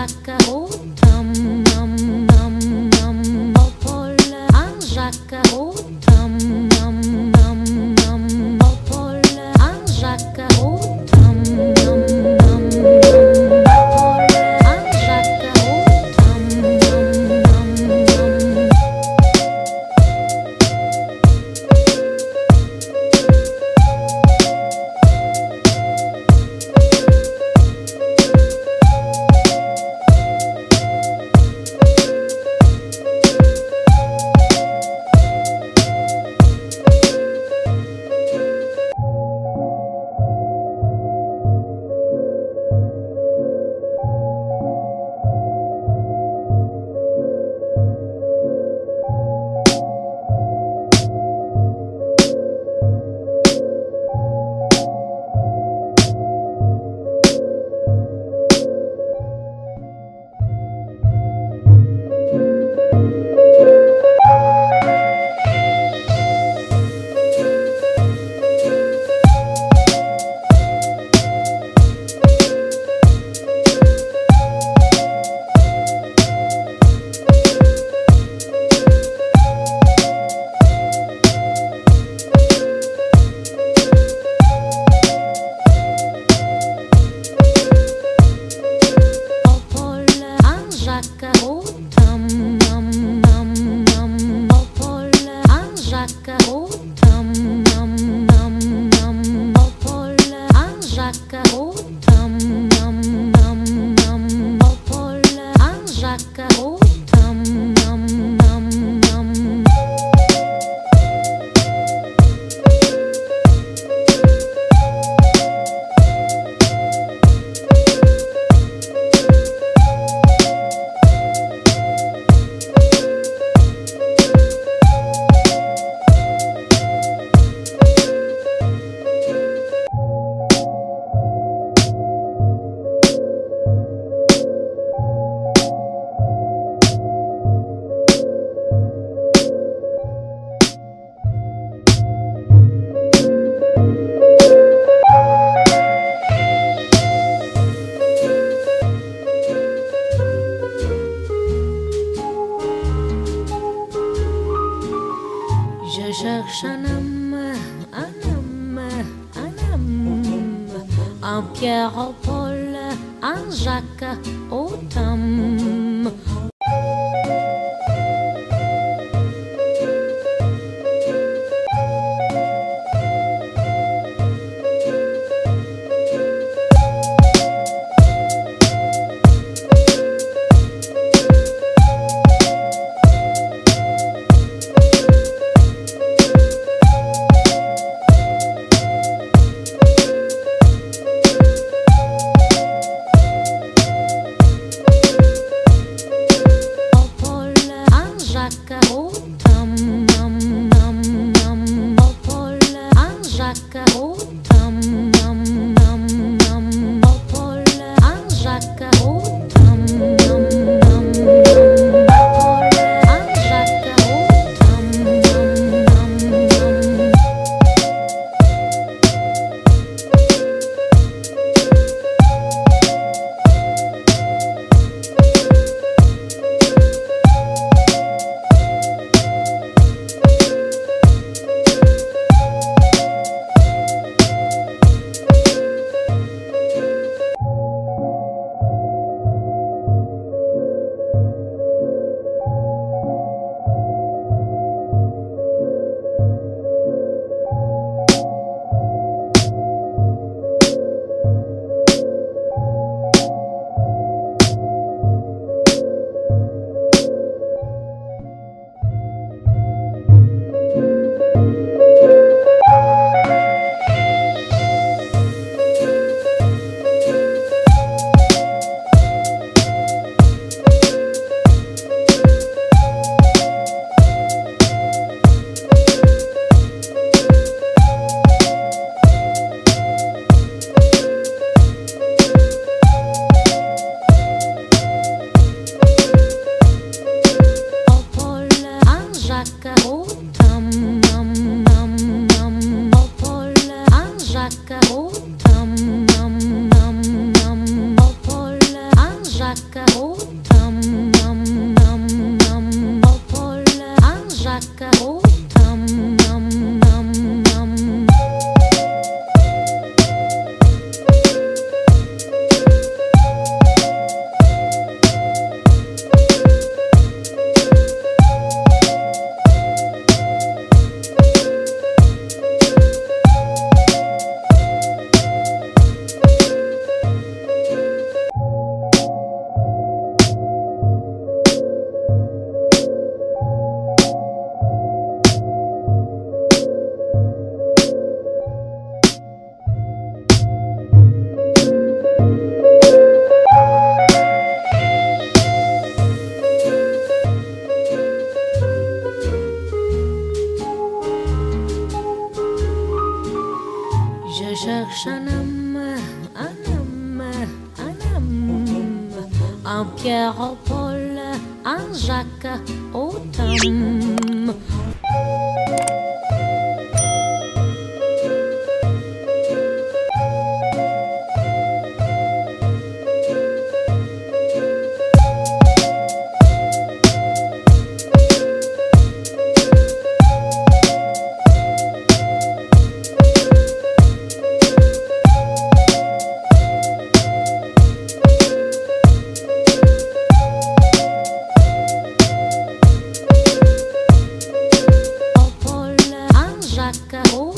Jacques au tam nam nam nam au Paul un Jacques au tam nam nam nam au Paul un Jacques au tam nam nam nam Paul un Jacques au tam nam nam nam. Jacques au tam nam nam nam au Paul un Jacques au tam nam nam nam au Paul un Jacques au tam nam nam nam au Paul un Jacques au tam nam nam nam. Je cherche un homme, un homme, un homme, un Pierre au Paul, un Jacques au tam. Jacques, au tam, nam, nam, nam, au Paul, un Jacques, au tam, nam, nam, nam. Je cherche un homme, un homme, un homme, un Pierre au Paul, un Jacques au Tom. Au Paul, un Jacques au